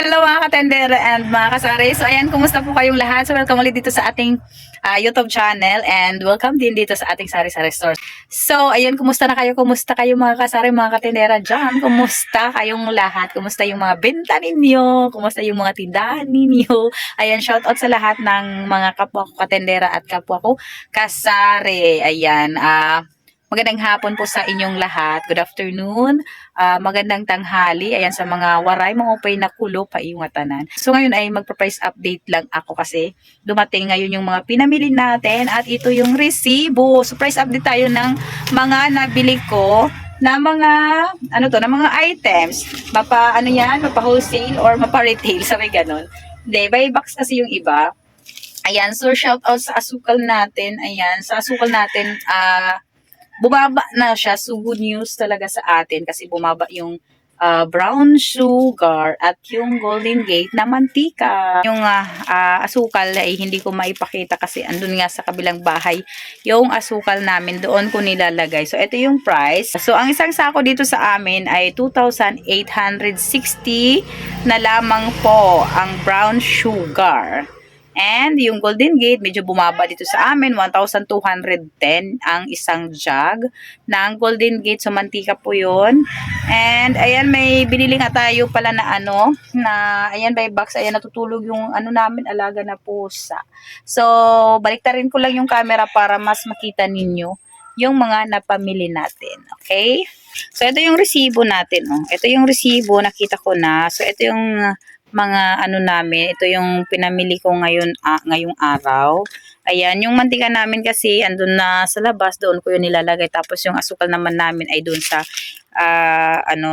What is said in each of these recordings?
Hello mga katender and mga kasari. So ayan, kumusta po kayong lahat? So welcome ulit dito sa ating YouTube channel and welcome din dito sa ating Sari-Sari Store. So ayun, kumusta na kayo? Kumusta kayo mga kasari, mga katendera dyan? Kumusta kayong lahat? Kumusta yung mga benta ninyo? Kumusta yung mga tindahan ninyo? Ayan, shout out sa lahat ng mga kapwa ko katendera at kapwa ko kasari. Ayan, magandang hapon po sa inyong lahat. Good afternoon. Magandang tanghali. Ayan sa mga waray, mga upay na kulo pa iyong tanan. So ngayon ay magpa-price update lang ako kasi dumating ngayon yung mga pinamili natin at ito yung resibo. So price update tayo ng mga nabili ko na mga na mga items. Mapa mapa wholesale or mapa retail, sabi ganun. Hindi, buy box kasi yung iba. Ayan, so shout out sa asukal natin. Ayan, sa asukal natin bumaba na siya. So good news talaga sa atin kasi bumaba yung brown sugar at yung golden gate na mantika. Yung asukal ay hindi ko maipakita kasi andun nga sa kabilang bahay yung asukal namin, doon ko nilalagay. So ito yung price. So ang isang sako dito sa amin ay 2,860 na lamang po ang brown sugar. And yung Golden Gate, medyo bumaba dito sa amin, 1,210 ang isang jug ng Golden Gate. So, mantika po yun. And, ayan, may binili nga tayo pala na ayan, by box, ayan, natutulog yung namin, alaga na pusa. So, baliktarin ko lang yung camera para mas makita ninyo yung mga napamili natin. Okay? So, ito yung resibo natin. Oh. Ito yung resibo, nakita ko na. So, ito yung mga namin, ito yung pinamili ko ngayong araw. Ayan, yung mantika namin kasi andun na sa labas, doon ko yun nilalagay. Tapos yung asukal naman namin ay doon sa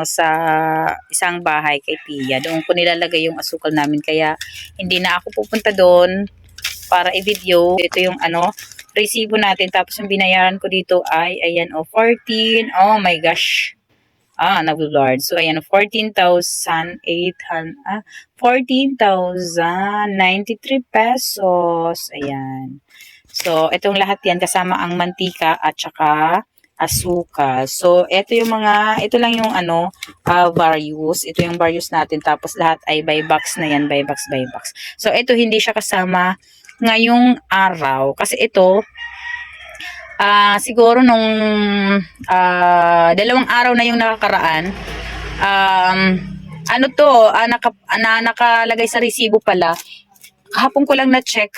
sa isang bahay kay Tia. Doon ko nilalagay yung asukal namin, kaya hindi na ako pupunta doon para i-video. Ito yung resibo natin. Tapos yung binayaran ko dito ay ayan 14. Oh my gosh. Nag-Lord. So, ayan, 14,093 pesos. Ayan. So, itong lahat yan kasama ang mantika at saka asukal. So, ito lang yung various. Ito yung various natin. Tapos, lahat ay buy box na yan. Buy box, buy box. So, ito hindi siya kasama ngayong araw. Kasi ito, siguro nung 2 araw na yung nakakaraan, nakalagay sa resibo pala. Kahapon ko lang na-check.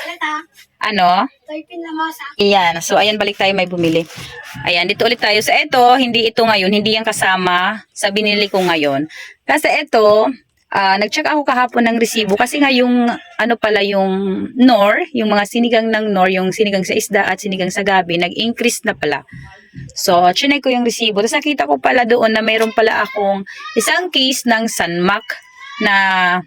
Ayan. So, ayan, balik tayo, may bumili. Ayan, dito ulit tayo. So, ito, hindi ito ngayon. Hindi yan kasama sa binili ko ngayon. Kasi ito, nag-check ako kahapon ng resibo kasi nga yung yung nor, yung mga sinigang ng nor, yung sinigang sa isda at sinigang sa gabi, nag-increase na pala. So, chinek ko yung resibo. Tapos nakita ko pala doon na mayroon pala akong isang case ng Sanmak na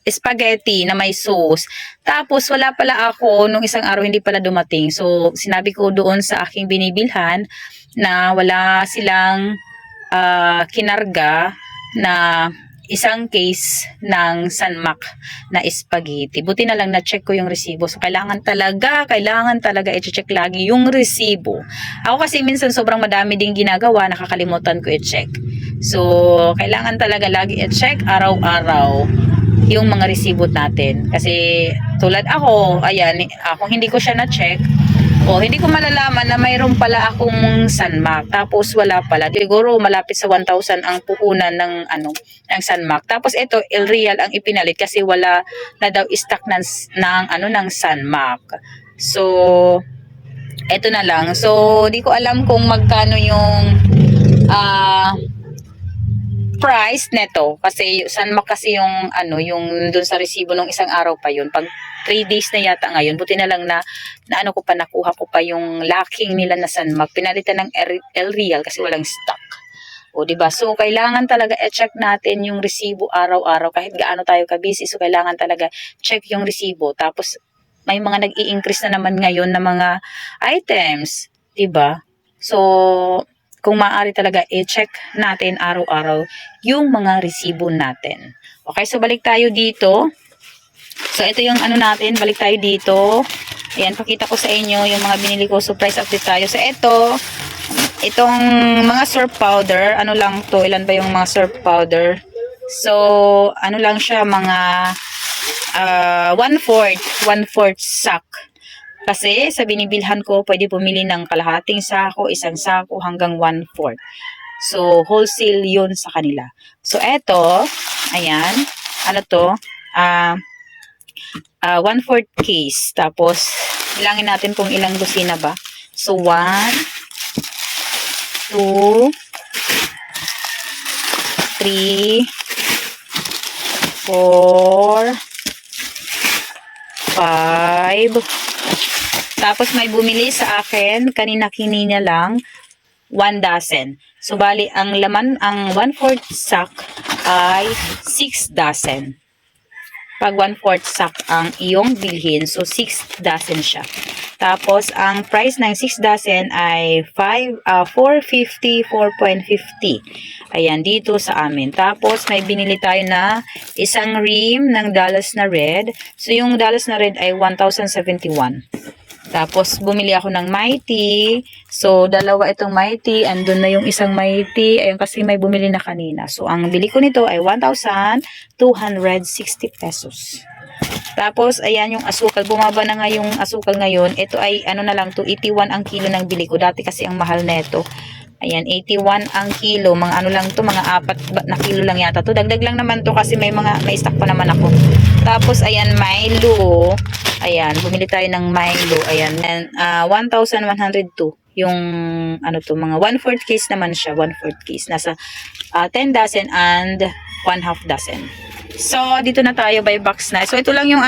spaghetti na may sauce. Tapos wala pala ako nung isang araw, hindi pala dumating. So, sinabi ko doon sa aking binibilhan na wala silang kinarga na isang case ng Sanmak na spaghetti. Buti na lang na-check ko yung resibo. So, kailangan talaga i-check lagi yung resibo. Ako kasi minsan sobrang madami ding ginagawa, nakakalimutan ko i-check. So, kailangan talaga lagi i-check araw-araw yung mga resibo natin. Kasi tulad ako, ayan, kung hindi ko siya na-check, hindi ko malalaman na mayroon pala akong Sanmak. Tapos wala pala. Siguro malapit sa 1,000 ang puhunan ng ng Sanmak. Tapos ito, El Real ang ipinalit kasi wala na daw stock ng Sanmak. So, ito na lang. So, di ko alam kung magkano yung price neto kasi Sanmak kasi yung yung doon sa resibo nung isang araw pa yun. Pag 3 days na yata ngayon, buti na lang na nakuha ko pa yung lacking nila na Sanmak. Pinalitan ng El Real kasi walang stock. O diba? So kailangan talaga i-check natin yung resibo araw-araw kahit gaano tayo ka-busy. So kailangan talaga check yung resibo. Tapos may mga nag-i-increase na naman ngayon na mga items, diba? So kung maaari talaga i-check natin araw-araw yung mga resibo natin. Okay, so balik tayo dito. So ito yung natin, balik tayo dito. Ayan, pakita ko sa inyo yung mga binili ko. So price update tayo. So ito, Itong mga surf powder, ano lang to, ilan ba yung mga surf powder? So, ano lang siya, mga 1/4 sack. Kasi sa binibilhan ko, pwede bumili ng kalahating sako, isang sako hanggang 1/4. So, wholesale yun sa kanila. So, eto, ayan, ano to, 1/4 case. Tapos, bilangin natin kung ilang dosina ba. So, 1, 2, 3, 4, 5. Tapos may bumili sa akin, kanina-kinina lang, 1 dozen. So, bali, ang laman, ang 1/4 sack ay 6 dozen. Pag 1/4 sack ang iyong bilhin, so 6 dozen siya. Tapos, ang price ng 6 dozen ay 4.50, 4.50. Ayan, dito sa amin. Tapos, may binili tayo na isang rim ng Dallas na red. So, yung Dallas na red ay 1,071. Tapos, bumili ako ng Mighty. So, dalawa itong Mighty. Andun na yung isang Mighty. Ayun, kasi may bumili na kanina. So, ang bili ko nito ay 1,260 pesos. Tapos, ayan yung asukal. Bumaba na nga yung asukal ngayon. Ito ay, ano na lang to, 81 ang kilo ng bili ko. Dati kasi ang mahal neto. Ayan, 81 ang kilo. Mga ano lang to, mga 4 na kilo lang yata to. Dagdag lang naman to kasi may stock pa naman ako. Tapos, ayan, Milo. Ayan, bumili tayo ng Milo. Ayan, 1,102. Yung, ano to, mga 1/4 case naman siya. 1/4 case. Nasa 10 dozen and 1/2 dozen. So, dito na tayo by box na. So, ito lang yung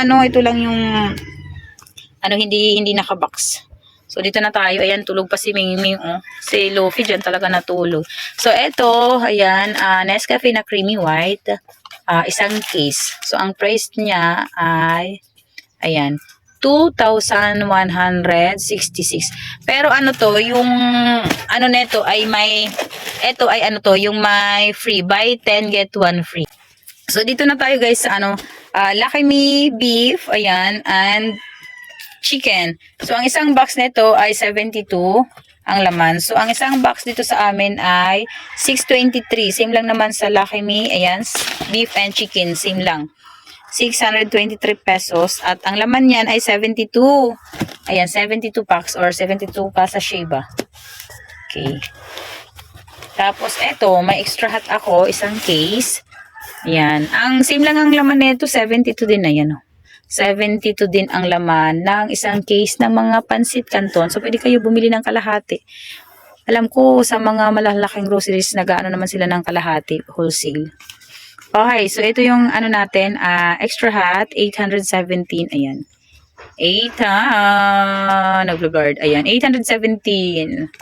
hindi naka-box. So, dito na tayo. Ayan, tulog pa si Mingming. Oh. Si Luffy dyan talaga natulog. So, ito, ayan, Nescafe na creamy white. Isang case. So, ang price niya ay, ayan, 2,166. Pero ano to, yung, ano neto ay may, ito ay ano to, yung may free. Buy 10, get 1 free. So, dito na tayo guys sa Lucky Me beef, ayan, and chicken. So, ang isang box nito ay 72 ang laman. So, ang isang box dito sa amin ay 623. Same lang naman sa Lucky Me. Ayan, beef and chicken. Same lang. 623 pesos. At ang laman niyan ay 72. Ayan, 72 packs or 72 ka sa Sheba. Okay. Tapos, eto, may extra hot ako. Isang case. Ayan. Ang same lang ang laman nito, 72 din na yan. 72 din ang laman ng isang case ng mga pansit canton. So, pwede kayo bumili ng kalahati. Alam ko, sa mga malalaking groceries, nag-ano naman sila ng kalahati, wholesale. Okay, so ito yung ano natin, extra hot, 817, ayan. 8, nag-guard, ayan, 817.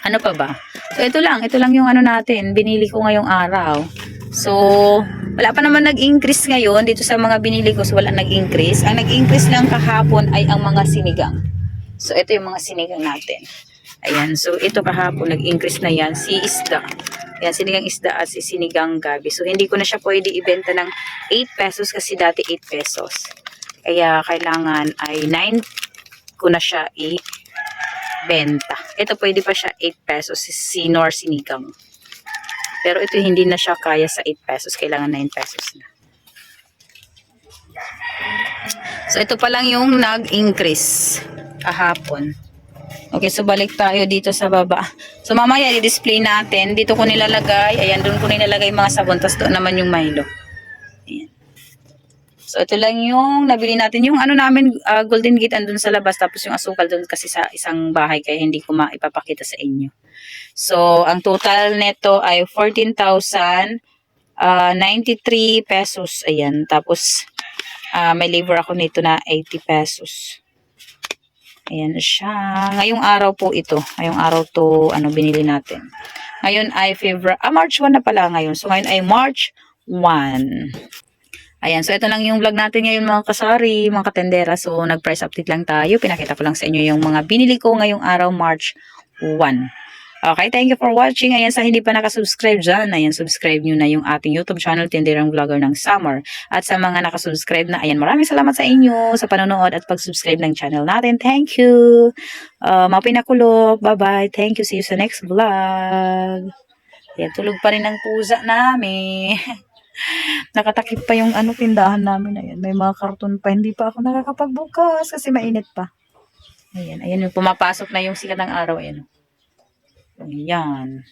Ano pa ba? So, ito lang yung ano natin, binili ko ngayong araw. So, wala pa naman nag-increase ngayon dito sa mga binili ko. So, wala nag-increase. Ang nag-increase lang kahapon ay ang mga sinigang. So, ito yung mga sinigang natin. Ayan. So, ito kahapon nag-increase na yan. Si isda. Ayan, sinigang isda at si sinigang gabi. So, hindi ko na siya pwede ibenta ng 8 pesos kasi dati 8 pesos. Kaya, kailangan ay 9 ko na siya ibenta. Ito pwede pa siya 8 pesos. Si Sinor sinigang. Pero ito hindi na siya kaya sa 8 pesos. Kailangan 9 pesos na. So, ito pa lang yung nag-increase kahapon. Okay, so balik tayo dito sa baba. So, mamaya i-display natin. Dito ko nilalagay. Ayan, doon ko nilalagay mga sabon. Tapos doon naman yung Milo. Ayan. So, ito lang yung nabili natin. Yung ano namin, Golden Gate andun sa labas. Tapos yung asukal doon kasi sa isang bahay. Kaya hindi ko maipapakita sa inyo. So, ang total neto ay 14,093 pesos. Ayan. Tapos, may labor ako nito na 80 pesos. Ayan siya. Ngayong araw po ito. Ngayong araw to, binili natin. Ngayon ay March 1 na pala ngayon. So, ngayon ay March 1. Ayan. So, ito lang yung vlog natin ngayon mga kasari, mga katendera. So, nag-price update lang tayo. Pinakita ko lang sa inyo yung mga binili ko ngayong araw, March 1. Okay, thank you for watching. Ayan, sa hindi pa nakasubscribe dyan, ayan, subscribe nyo na yung ating YouTube channel, Tindirang Vlogger ng Summer. At sa mga nakasubscribe na, ayan, maraming salamat sa inyo sa panonood at pag-subscribe ng channel natin. Thank you. Mga pinakulog. Bye-bye. Thank you. See you sa next vlog. Ayan, tulog pa rin ang pusa namin. Nakatakip pa yung tindahan namin. Ayan, may mga karton pa. Hindi pa ako nakakapagbukas kasi mainit pa. Ayan, ayan yung pumapasok na yung sikat ng araw. Ayan. Ayan.